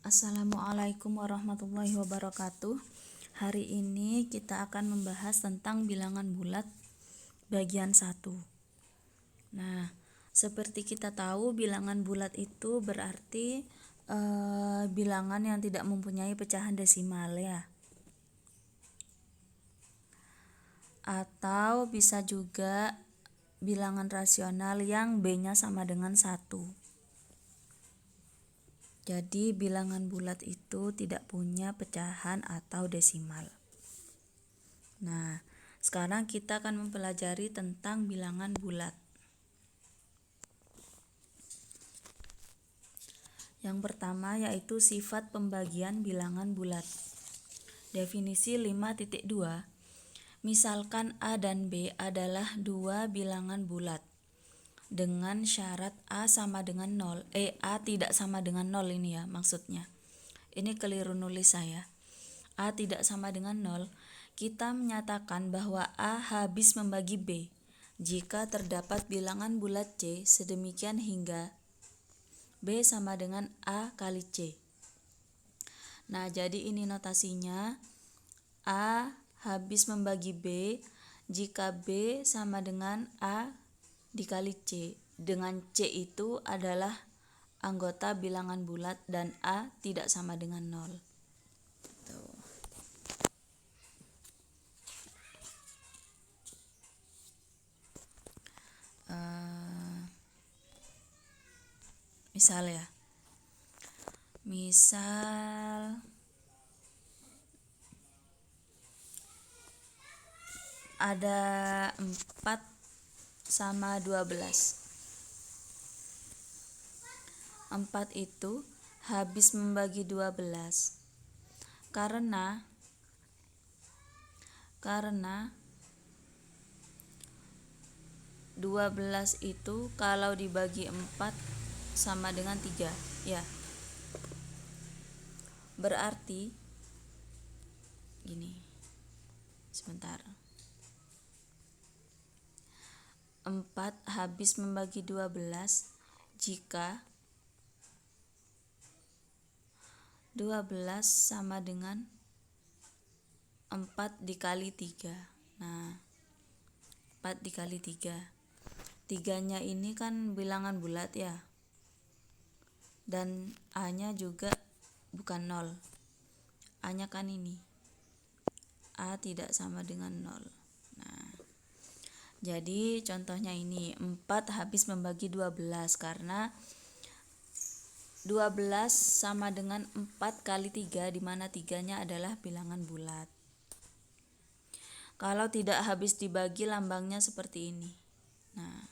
Assalamualaikum warahmatullahi wabarakatuh. Hari ini kita akan membahas tentang bilangan bulat bagian 1. Nah, seperti kita tahu bilangan bulat itu berarti bilangan yang tidak mempunyai pecahan desimal ya. Atau bisa juga bilangan rasional yang B-nya sama dengan 1. Jadi bilangan bulat itu tidak punya pecahan atau desimal. Nah, sekarang kita akan mempelajari tentang bilangan bulat. Yang pertama yaitu sifat pembagian bilangan bulat. Definisi 5.2. Misalkan A dan B adalah dua bilangan bulat dengan syarat A sama dengan 0. A tidak sama dengan 0 ini ya maksudnya. Ini keliru nulis saya. A tidak sama dengan 0. Kita menyatakan bahwa A habis membagi B jika terdapat bilangan bulat C sedemikian hingga B sama dengan A kali C. Nah, jadi ini notasinya. A habis membagi B jika B sama dengan A dikali C. Dengan C itu adalah anggota bilangan bulat dan A tidak sama dengan 0. Misal ya. Misal ada 4 sama 12. 4 itu habis membagi 12. Karena 12 itu kalau dibagi 4 sama dengan 3 ya. Berarti gini. Sebentar. 4 habis membagi 12 jika 12 sama dengan 4 dikali 3. Nah, 4 dikali 3. 3-nya ini kan bilangan bulat ya. Dan A-nya juga bukan 0. A-nya kan ini. A tidak sama dengan 0. Nah, jadi contohnya ini 4 habis membagi 12 karena 12 sama dengan 4 kali 3 di mana 3-nya adalah bilangan bulat. Kalau tidak habis dibagi lambangnya seperti ini. Nah,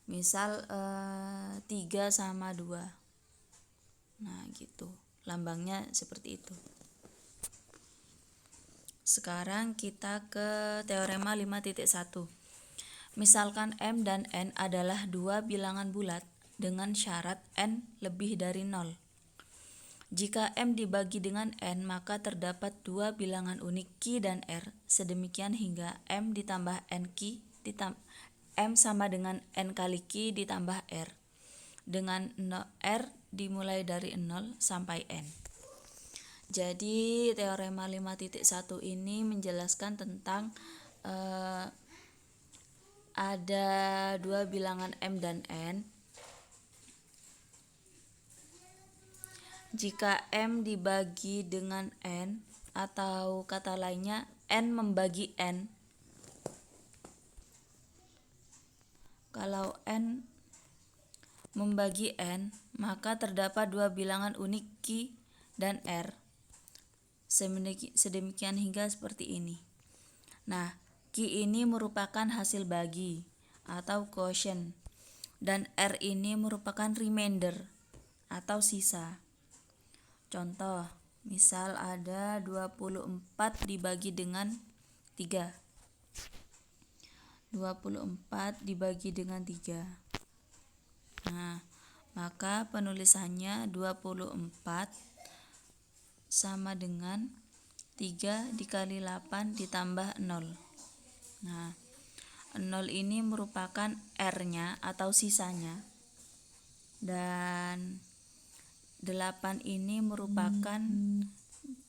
misal 3 sama 2. Nah, gitu. Lambangnya seperti itu. Sekarang kita ke teorema 5.1. Misalkan M dan N adalah dua bilangan bulat dengan syarat N lebih dari 0. Jika M dibagi dengan N, maka terdapat dua bilangan unik Q dan R, sedemikian hingga M ditambah N Q M sama dengan N kali Q ditambah R, dengan R dimulai dari 0 sampai N. Jadi teorema 5.1 ini menjelaskan tentang ada dua bilangan M dan N. Jika M dibagi dengan N, atau kata lainnya N membagi N. Kalau N membagi N, maka terdapat dua bilangan unik Q dan R. Sedemikian hingga seperti ini. Nah, Q ini merupakan hasil bagi atau quotient dan R ini merupakan remainder atau sisa. Contoh, misal ada 24 dibagi dengan 3. 24 dibagi dengan 3. Nah, maka penulisannya 24 sama dengan 3 dikali 8 ditambah 0. Nah, 0 ini merupakan R-nya atau sisanya. Dan 8 ini merupakan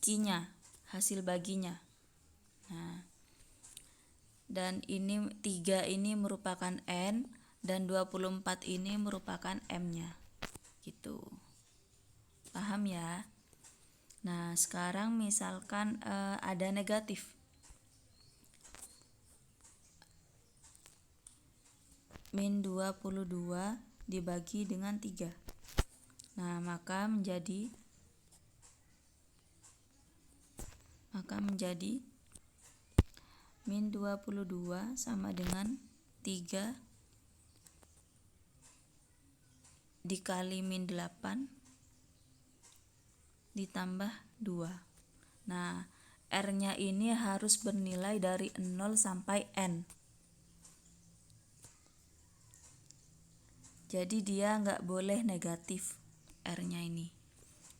Q-nya, hasil baginya. Nah, dan ini 3 ini merupakan N, dan 24 ini merupakan M-nya. Gitu. Paham ya? Nah, sekarang misalkan ada negatif. Min 22 dibagi dengan 3. Nah, maka menjadi min 22 sama dengan 3 dikali min 8 ditambah 2. Nah, R-nya ini harus bernilai dari 0 sampai N. Jadi dia nggak boleh negatif R-nya ini.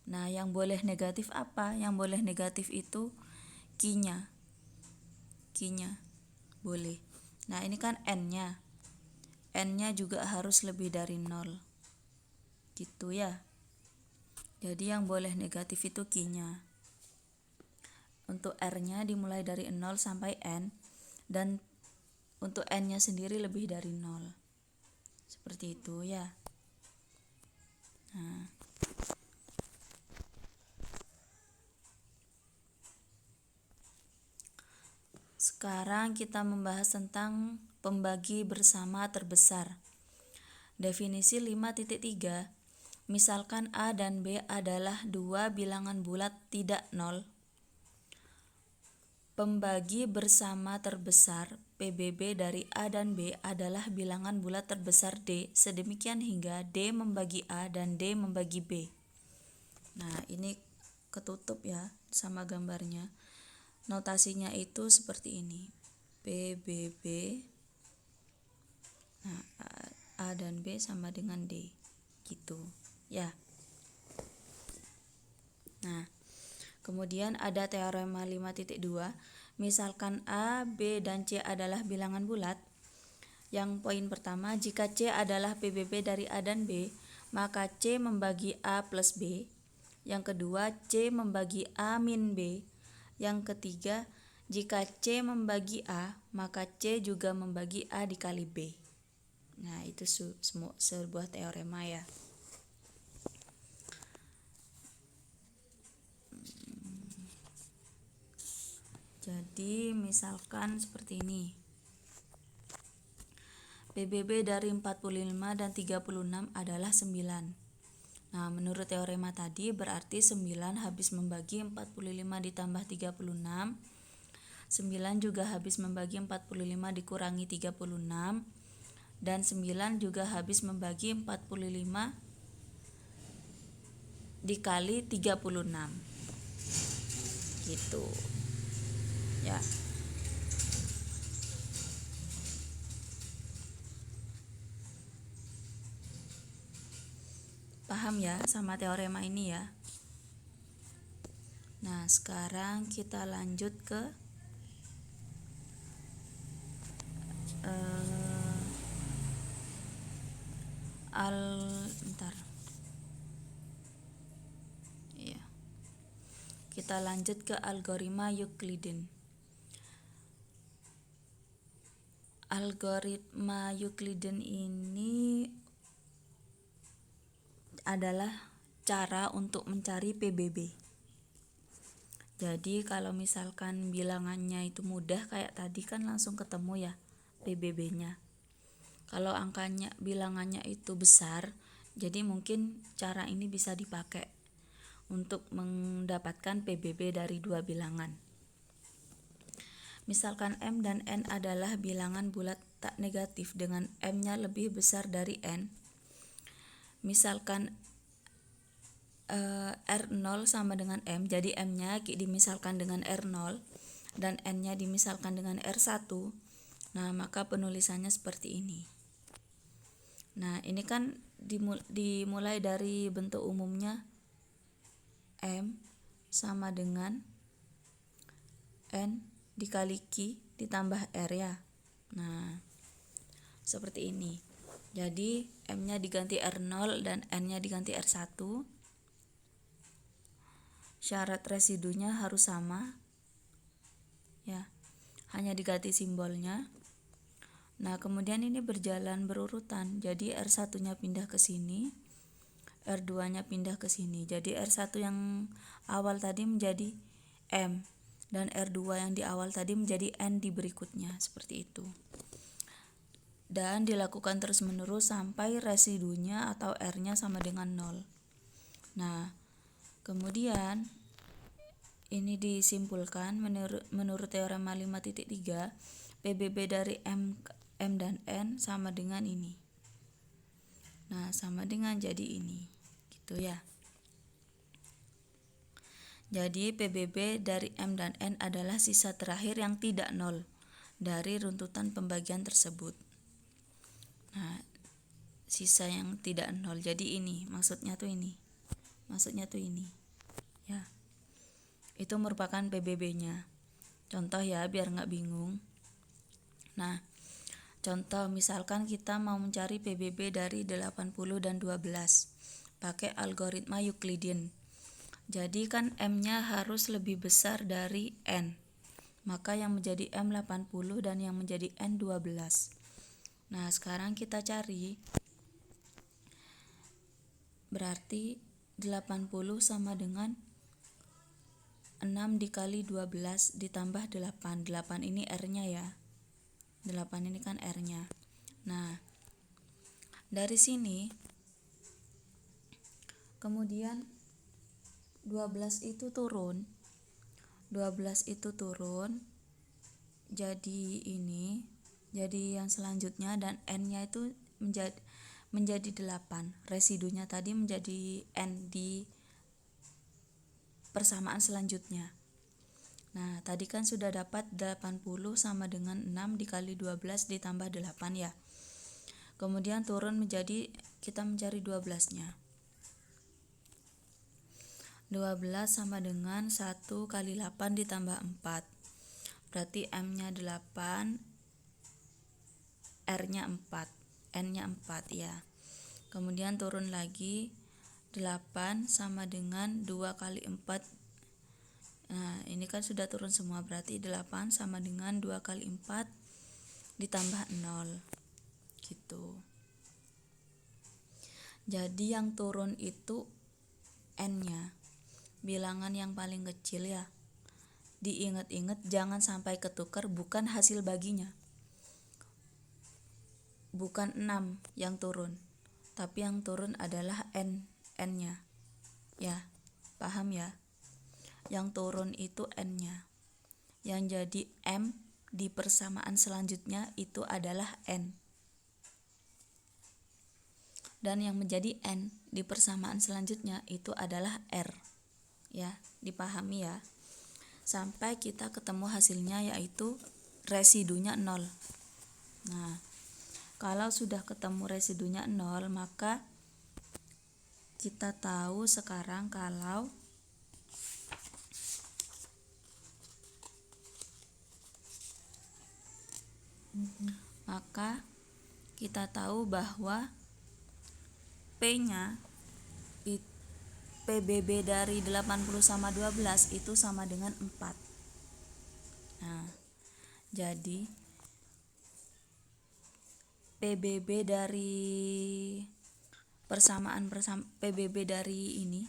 Nah, yang boleh negatif apa? Yang boleh negatif itu Q-nya. Q-nya boleh. Nah, ini kan N-nya. N-nya juga harus lebih dari 0. Gitu ya. Jadi yang boleh negatif itu Q-nya. Untuk R-nya dimulai dari 0 sampai N, dan untuk N-nya sendiri lebih dari 0. Seperti itu ya. Nah, sekarang kita membahas tentang pembagi bersama terbesar. Definisi 5.3, misalkan A dan B adalah dua bilangan bulat tidak nol. Pembagi bersama terbesar PBB dari A dan B adalah bilangan bulat terbesar D, sedemikian hingga D membagi A dan D membagi B. Nah, ini ketutup ya sama gambarnya. Notasinya itu seperti ini. PBB, nah, A dan B sama dengan D. Gitu ya. Nah, kemudian ada teorema 5.2, misalkan A, B, dan C adalah bilangan bulat. Yang poin pertama, jika C adalah PBB dari A dan B, maka C membagi A plus B. Yang kedua, C membagi A min B. Yang ketiga, jika C membagi A, maka C juga membagi A dikali B. Nah, itu sebuah teorema ya. Jadi misalkan seperti ini. PBB dari 45 dan 36 adalah 9. Nah, menurut teorema tadi berarti 9 habis membagi 45 ditambah 36. 9 juga habis membagi 45 dikurangi 36. Dan 9 juga habis membagi 45 dikali 36. Gitu. Ya. Paham ya sama teorema ini ya? Nah, sekarang kita lanjut ke Iya. Kita lanjut ke algoritma Euclidean. Algoritma Euclidean ini adalah cara untuk mencari PBB. Jadi kalau misalkan bilangannya itu mudah kayak tadi kan langsung ketemu ya PBB-nya. Kalau bilangannya itu besar, jadi mungkin cara ini bisa dipakai untuk mendapatkan PBB dari dua bilangan. Misalkan M dan N adalah bilangan bulat tak negatif dengan M-nya lebih besar dari N. Misalkan R0 sama dengan M, jadi M-nya dimisalkan dengan R0 dan N-nya dimisalkan dengan R1. Nah, maka penulisannya seperti ini. Nah, ini kan dimulai dari bentuk umumnya M sama dengan N dikali Q ditambah R ya. Nah, seperti ini. Jadi M-nya diganti R0 dan N-nya diganti R1. syarat residunya harus sama, ya, hanya diganti simbolnya. Nah, kemudian ini berjalan berurutan, jadi R1-nya pindah ke sini, R2-nya pindah ke sini. Jadi R1 yang awal tadi menjadi M, dan R2 yang di awal tadi menjadi N di berikutnya, seperti itu. Dan dilakukan terus-menerus sampai residunya atau R-nya sama dengan 0. Nah, kemudian ini disimpulkan menurut teorema 5.3, PBB dari M dan N sama dengan ini. Nah, sama dengan jadi ini, gitu ya. Jadi PBB dari M dan N adalah sisa terakhir yang tidak 0 dari runtutan pembagian tersebut. Nah, sisa yang tidak 0, jadi ini, maksudnya tuh ini. Ya. Itu merupakan PBB-nya. Contoh ya, biar nggak bingung. Nah, contoh misalkan kita mau mencari PBB dari 80 dan 12 pakai algoritma Euclidean. Jadi kan M-nya harus lebih besar dari N. Maka yang menjadi M 80 dan yang menjadi N 12. Nah, sekarang kita cari. Berarti 80 sama dengan 6 dikali 12 ditambah 8. 8 ini R-nya ya. 8 ini kan R-nya. Nah, dari sini kemudian 12 itu turun. 12 itu turun. Jadi ini, jadi yang selanjutnya, dan N-nya itu menjadi 8. Residunya tadi menjadi N di persamaan selanjutnya. Nah, tadi kan sudah dapat 80 sama dengan 6 dikali 12 ditambah 8 ya. Kemudian turun menjadi, kita mencari 12-nya. 12 sama dengan 1 kali 8 ditambah 4. Berarti M-nya 8, R-nya 4, N-nya 4 ya. Kemudian turun lagi, 8 sama dengan 2 kali 4. Nah, ini kan sudah turun semua, berarti 8 sama dengan 2 kali 4 ditambah 0. Gitu. Jadi yang turun itu N-nya. Bilangan yang paling kecil ya. Diingat-ingat jangan sampai ketukar, bukan hasil baginya. Bukan 6 yang turun, tapi yang turun adalah N-nya. Ya, paham ya? Yang turun itu N-nya. Yang jadi M di persamaan selanjutnya itu adalah N. Dan yang menjadi N di persamaan selanjutnya itu adalah R. Ya, dipahami ya. Sampai kita ketemu hasilnya, yaitu residunya 0. Nah, kalau sudah ketemu residunya 0, maka kita tahu sekarang kalau bahwa P-nya PBB dari 80 sama 12 itu sama dengan 4. Nah, jadi PBB dari PBB dari ini,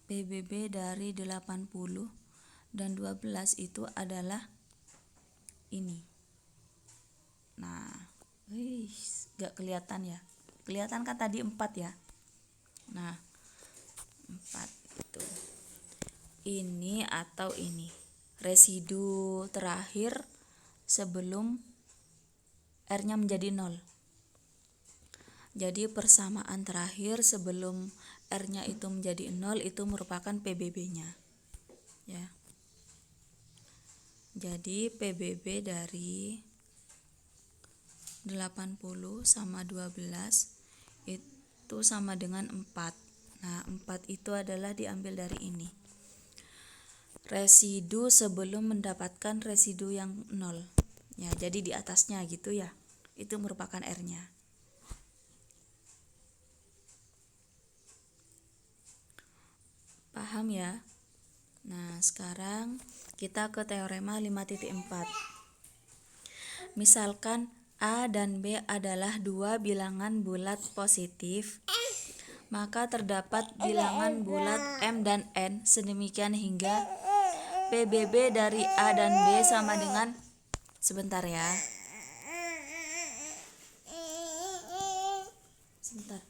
PBB dari 80 dan 12 itu adalah ini. Nah, gak kelihatan ya? Kelihatan kan tadi 4 ya? Nah, 4 itu. Ini atau ini. Residu terakhir sebelum R-nya menjadi 0. Jadi persamaan terakhir sebelum R-nya itu menjadi 0 itu merupakan PBB-nya. Ya. Jadi PBB dari 80 sama 12 itu sama dengan 4. Nah, 4 itu adalah diambil dari ini. Residu sebelum mendapatkan residu yang 0. Ya, jadi di atasnya gitu ya. Itu merupakan R-nya. Paham ya? Nah, sekarang kita ke teorema 5.4. Misalkan A dan B adalah dua bilangan bulat positif, maka terdapat bilangan bulat M dan N sedemikian hingga PBB dari A dan B sama dengan, sebentar ya. Sebentar.